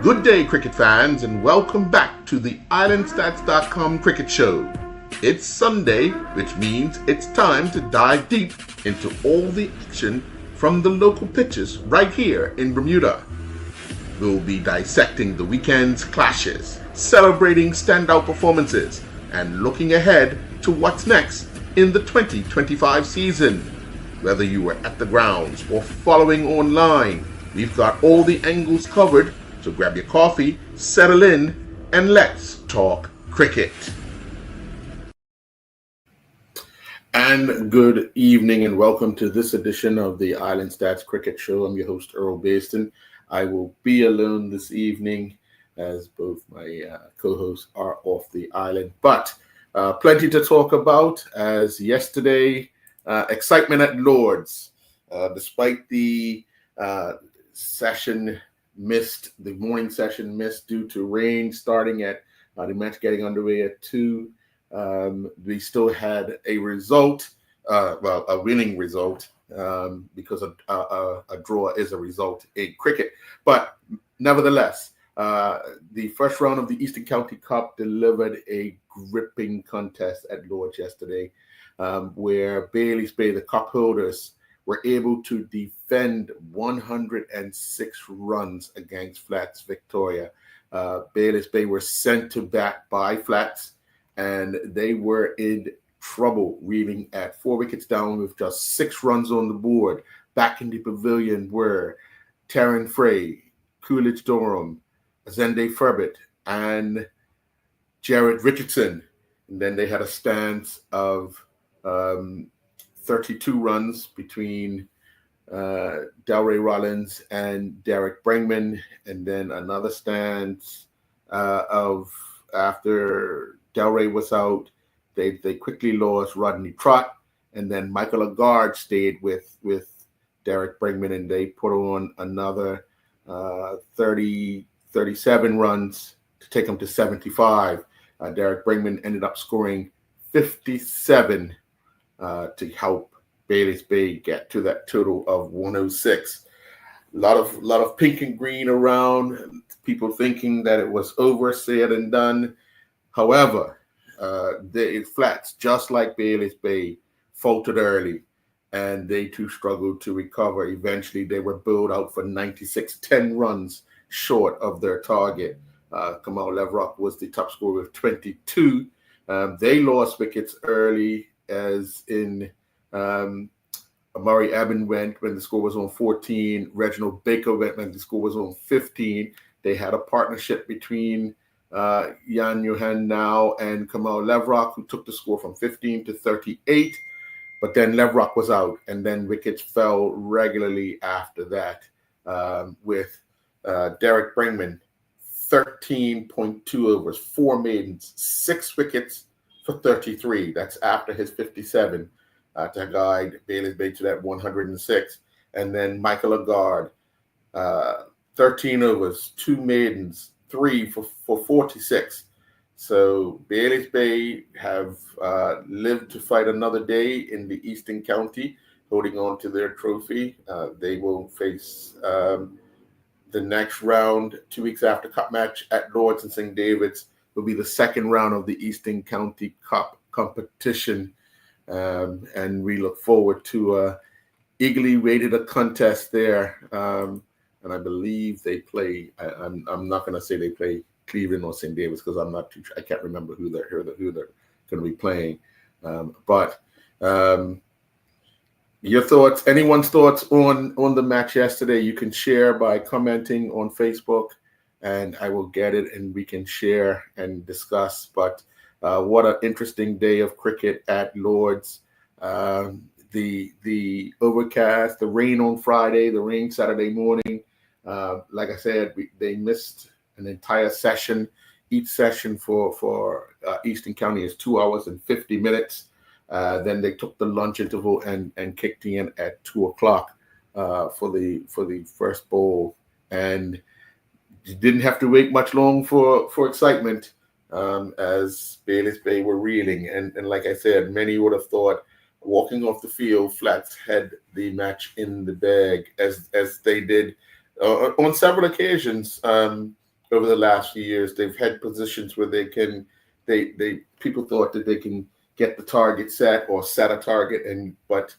Good day, cricket fans, and welcome back to the IslandStats.com Cricket Show. It's Sunday, which means it's time to dive deep into all the action from the local pitches right here in Bermuda. We'll be dissecting the weekend's clashes, celebrating standout performances, and looking ahead to what's next in the 2025 season. Whether you were at the grounds or following online, we've got all the angles covered. So grab your coffee, settle in, and let's talk cricket. And good evening and welcome to this edition of the Island Stats Cricket Show. I'm your host, Earl Baston. I will be alone this evening as both my co-hosts are off the island. But plenty to talk about as yesterday, excitement at Lord's. Despite the the morning session missed due to rain starting at the match getting underway at 2. We still had a result, a winning result, because a draw is a result in cricket. But nevertheless, the first round of the Eastern County Cup delivered a gripping contest at Lord's yesterday, where Baylis Bay, the cup holders, were able to defend 106 runs against Flats Victoria. Baylis Bay were sent to bat by Flats, and they were in trouble, reeling at 4 wickets down with just 6 runs on the board. Back in the pavilion were Taryn Frey, Coolidge Durham, Zende Furbett, and Jared Richardson. And then they had a stance of 32 runs between Delray Rollins and Derek Brengman, and then another stance of after Delray was out, they quickly lost Rodney Trott, and then Michael Agard stayed with Derek Brengman, and they put on another 37 runs to take them to 75. Derek Brengman ended up scoring 57 to help Baylis Bay get to that total of 106. A lot of pink and green around, people thinking that it was over, said and done. However, the Flats, just like Baylis Bay, faltered early, and they too struggled to recover. Eventually, they were bowled out for 96, 10 runs short of their target. Kamal Levrock was the top scorer with 22. They lost wickets early, as in Amari Aben went when the score was on 14. Reginald Baker went when the score was on 15. They had a partnership between Jan Johan Now and Kamal Levrock, who took the score from 15 to 38. But then Levrock was out, and then wickets fell regularly after that, with Derek Brengman, 13.2 overs, 4 maidens, 6 wickets for 33. That's after his 57 to guide Baylis Bay to that 106. And then Michael Agard, 13 overs, 2 maidens, 3 for 46. So Baylis Bay have lived to fight another day in the Eastern County, holding on to their trophy. They will face the next round 2 weeks after Cup match at Lord's and St. David's. Will be the second round of the Eastern County Cup competition, and we look forward to eagerly waited a contest there. And I believe they play. I'm not going to say they play Cleveland or St. David's because I'm not too sure. I can't remember who they're going to be playing. But your thoughts, anyone's thoughts on the match yesterday, you can share by commenting on Facebook, and I will get it and we can share and discuss. But what an interesting day of cricket at Lord's. The overcast, the rain on Friday, the rain Saturday morning. Like I said, they missed an entire session. Each session for Eastern County is 2 hours and 50 minutes. Then they took the lunch interval and kicked in at 2 o'clock for the first bowl, and you didn't have to wait much long for excitement, as Baylis Bay were reeling. And like I said, many would have thought walking off the field, Flats had the match in the bag, as they did on several occasions over the last few years. They've had positions where people thought that they can get the target set or set a target, but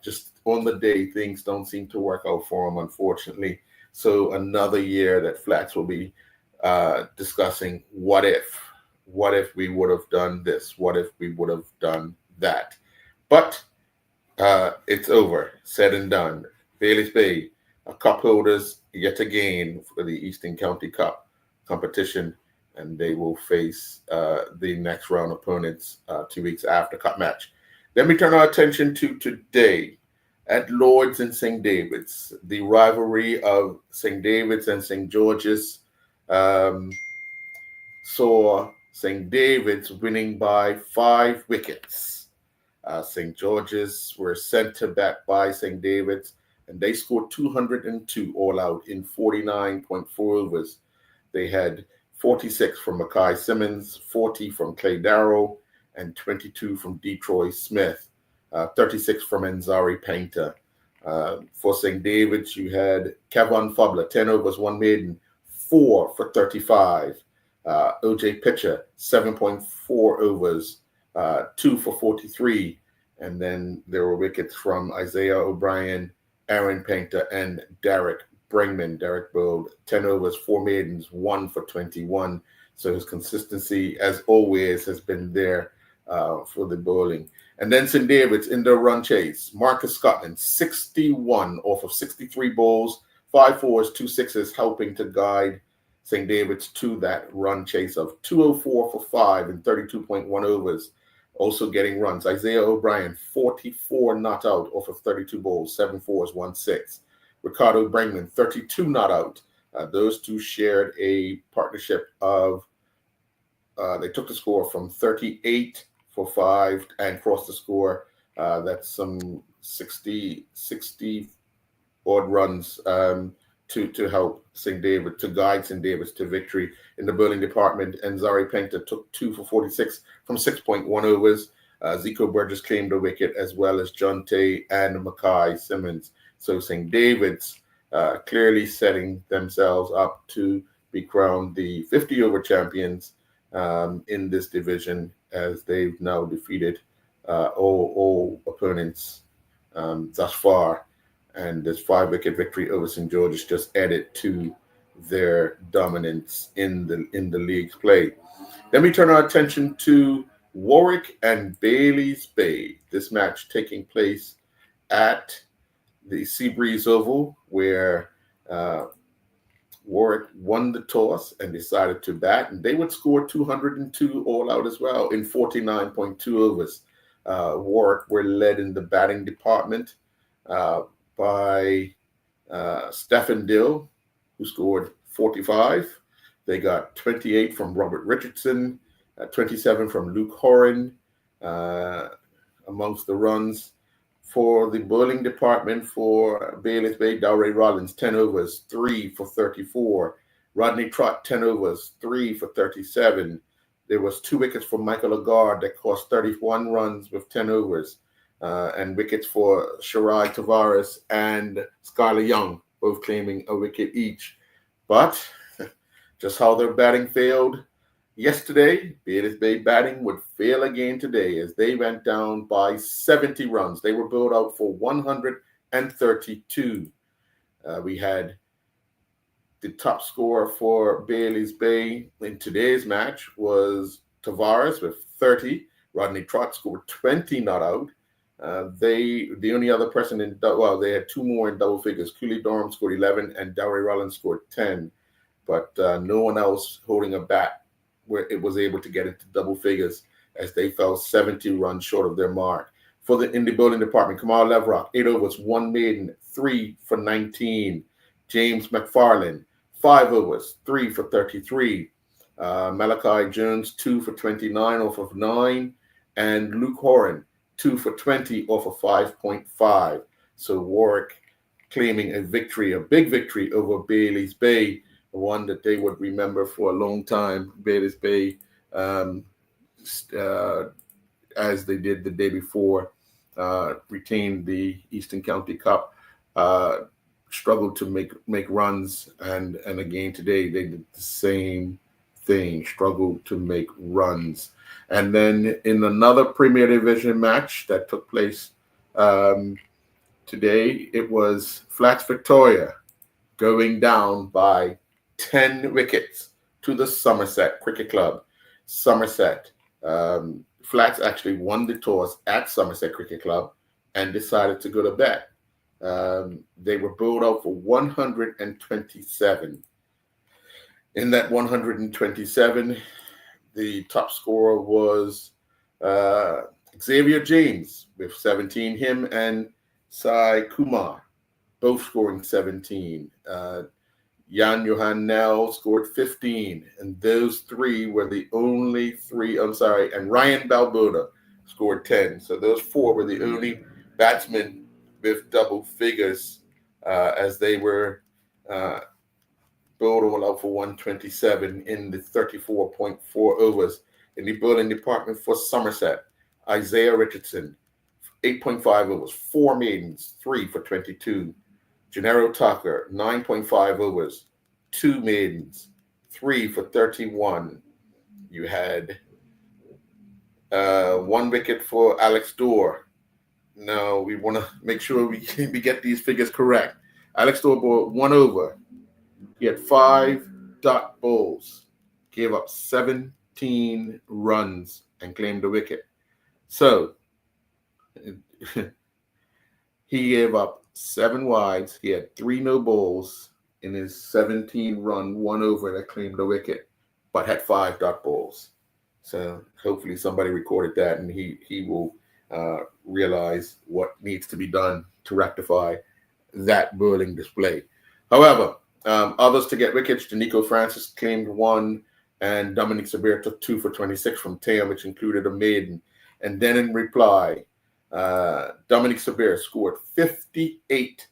just on the day, things don't seem to work out for them, unfortunately. So another year that Flats will be discussing what if we would have done this, what if we would have done that. But it's over, said and done. Bailey's Bay, cup holders yet again for the Eastern County Cup competition, and they will face the next round opponents 2 weeks after cup match. Then we turn our attention to today at Lords and St. David's, the rivalry of St. David's and St. George's saw St. David's winning by 5 wickets. St. George's were sent to bat by St. David's, and they scored 202 all out in 49.4 overs. They had 46 from Mackay Simmons, 40 from Clay Darrow, and 22 from Detroit Smith, 36 from Enzari Painter. For St. David's, you had Kevin Fubler, 10 overs, 1 maiden, 4 for 35. OJ Pitcher, 7.4 overs, 2 for 43. And then there were wickets from Isaiah O'Brien, Aaron Painter, and Derek Bringman. Derek bowled 10 overs, 4 maidens, 1 for 21. So his consistency, as always, has been there for the bowling. And then St. David's in the run chase. Marcus Scotland, 61 off of 63 balls, 5 fours, 2 sixes, helping to guide St. David's to that run chase of 204 for 5 and 32.1 overs. Also getting runs. Isaiah O'Brien, 44 not out off of 32 balls, 7 fours, 1 6. Ricardo Bringman, 32 not out. Those two shared a partnership of, they took the score from 38 for 5 and crossed the score. That's some 60 odd runs to help St. David, to guide St. David's to victory. In the bowling department, Enzari Painter took 2 for 46 from 6.1 overs. Zico Burgess claimed a wicket, as well as John Tay and Mackay Simmons. So St. David's clearly setting themselves up to be crowned the 50-over champions in this division, as they've now defeated all opponents thus far. And this 5-wicket victory over St. George's just added to their dominance in the league's play. Then we turn our attention to Warwick and Bailey's Bay. This match taking place at the Seabreeze Oval, where Warwick won the toss and decided to bat, and they would score 202 all out as well in 49.2 overs. Warwick were led in the batting department by Stephen Dill, who scored 45. They got 28 from Robert Richardson, 27 from Luke Horan amongst the runs. For the bowling department for Bailey's Bay, Dowray Rollins, 10 overs, 3 for 34. Rodney Trott, 10 overs, 3 for 37. There was 2 wickets for Michael Lagarde that cost 31 runs with 10 overs. And wickets for Shirai Tavares and Skylar Young, both claiming a wicket each. But just how their batting failed yesterday, Bailey's Bay batting would fail again today, as they went down by 70 runs. They were bowled out for 132. We had the top scorer for Bailey's Bay in today's match was Tavares with 30. Rodney Trott scored 20 not out. The only other person they had 2 more in double figures. Cooley Durham scored 11 and Dowray Rollins scored 10. But no one else holding a bat where it was able to get into double figures, as they fell 70 runs short of their mark. In the bowling department, Kamal Levrock, 8 overs, 1 maiden, 3 for 19. James McFarlane, 5 overs, 3 for 33. Malachi Jones, 2 for 29 off of 9. And Luke Horan, 2 for 20 off of 5.5. So Warwick claiming a victory, a big victory over Bailey's Bay, one that they would remember for a long time. Bailey's Bay, as they did the day before, retained the Eastern County Cup struggled to make runs, and again today they did the same thing, struggled to make runs. And then in another Premier Division match that took place today, it was Flats Victoria going down by 10 wickets to the Somerset Cricket Club. Somerset, Flats actually won the toss at Somerset Cricket Club and decided to go to bat. They were bowled out for 127. In that 127, the top scorer was Xavier James with 17. Him and Sai Kumar both scoring 17. Jan Johan Nell scored 15, and those three were the only three. And Ryan Balboda scored 10. So those four were the only batsmen with double figures as they were bowled all out for 127 in the 34.4 overs. In the bowling department for Somerset, Isaiah Richardson, 8.5 overs, 4 maidens, 3 for 22. Gennaro Tucker, 9.5 overs, 2 maidens, 3 for 31. You had 1 wicket for Alex Dorr. Now we want to make sure we get these figures correct. Alex Dorr bowled 1 over. He had 5 dot balls, gave up 17 runs, and claimed a wicket. So he gave up 7 wides. He had 3 no balls in his 17-run 1 over that claimed a wicket, but had 5 dot balls. So hopefully somebody recorded that, and he will realize what needs to be done to rectify that bowling display. However, others to get wickets, Danico Francis claimed 1, and Dominic Sabir took 2 for 26 from Taya, which included a maiden. And then in reply, Dominic Sabir scored 58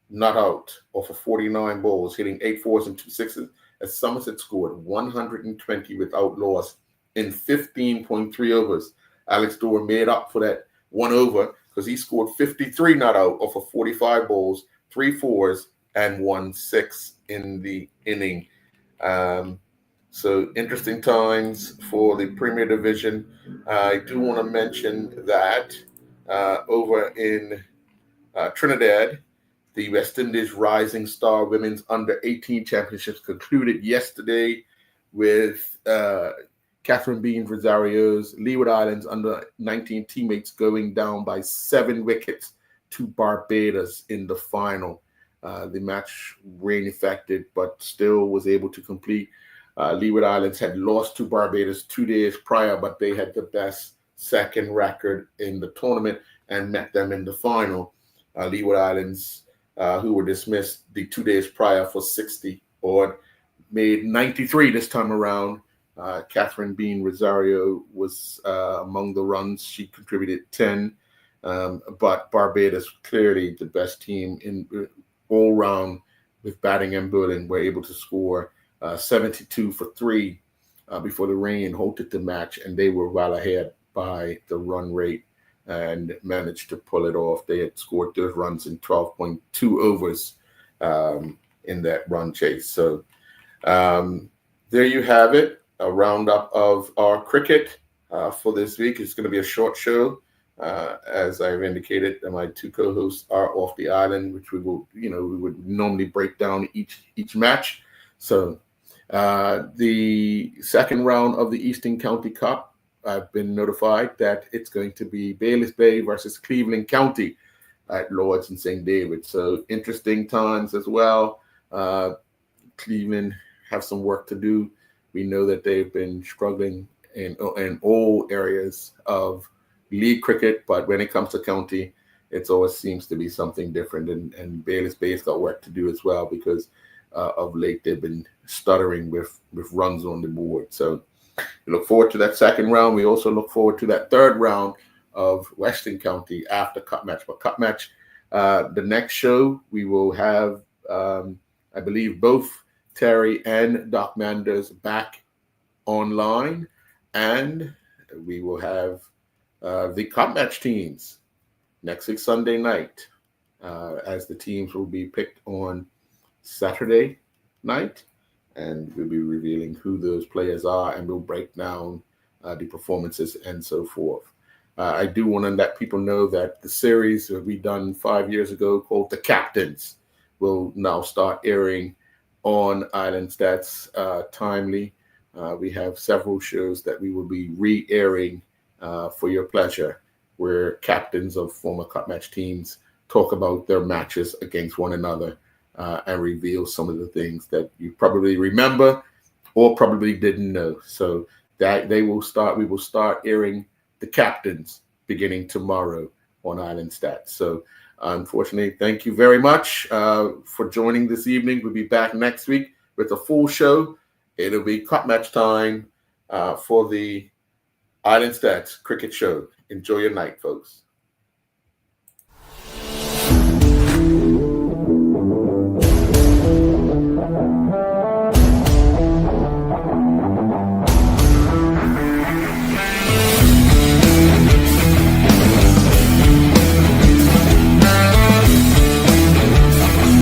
not out off of 49 balls, hitting 8 fours and 2 sixes, as Somerset scored 120 without loss in 15.3 overs. Alex Dorr made up for that 1 over because he scored 53 not out off of 45 balls, 3 fours, and 1 6 in the inning. So interesting times for the Premier Division. I do want to mention that over in Trinidad, the West Indies Rising Star Women's Under-18 Championships concluded yesterday with Catherine Bean Rosario's Leeward Islands Under-19 teammates going down by 7 wickets to Barbados in the final. The match rain affected, but still was able to complete. Leeward Islands had lost to Barbados 2 days prior, but they had the best second record in the tournament and met them in the final. Leeward Islands, who were dismissed the 2 days prior for 60 odd, made 93 this time around. Catherine Bean Rosario was among the runs. She contributed 10, but Barbados, clearly the best team in all round with batting and bowling, were able to score 72 for 3 before the rain halted the match, and they were well ahead by the run rate and managed to pull it off. They had scored those runs in 12.2 overs in that run chase. So there you have it, a roundup of our cricket for this week. It's going to be a short show. As I've indicated, my 2 co-hosts are off the island, which we would normally break down each match. So the second round of the Eastern County Cup, I've been notified that it's going to be Bayliss Bay versus Cleveland County at Lords and St. David. So interesting times as well. Cleveland have some work to do. We know that they've been struggling in all areas of league cricket, but when it comes to county, it always seems to be something different. And Bayliss Bay's got work to do as well, because of late they've been stuttering with runs on the board. So we look forward to that second round. We also look forward to that third round of Western County after Cup Match. But Cup Match, the next show, we will have, I believe, both Terry and Doc Manders back online, and we will have the Cup Match teams next week Sunday night. as the teams will be picked on Saturday night, and we'll be revealing who those players are, and we'll break down the performances and so forth. I do want to let people know that the series that we done 5 years ago called The Captains will now start airing on Island Stats timely. We have several shows that we will be re-airing for your pleasure, where captains of former Cup Match teams talk about their matches against one another and reveal some of the things that you probably remember or probably didn't know. So that we will start airing The Captains beginning tomorrow on Island Stats. So unfortunately, thank you very much for joining this evening. We'll be back next week with a full show. It'll be Cup Match time for the Island Stats Cricket Show. Enjoy your night, folks.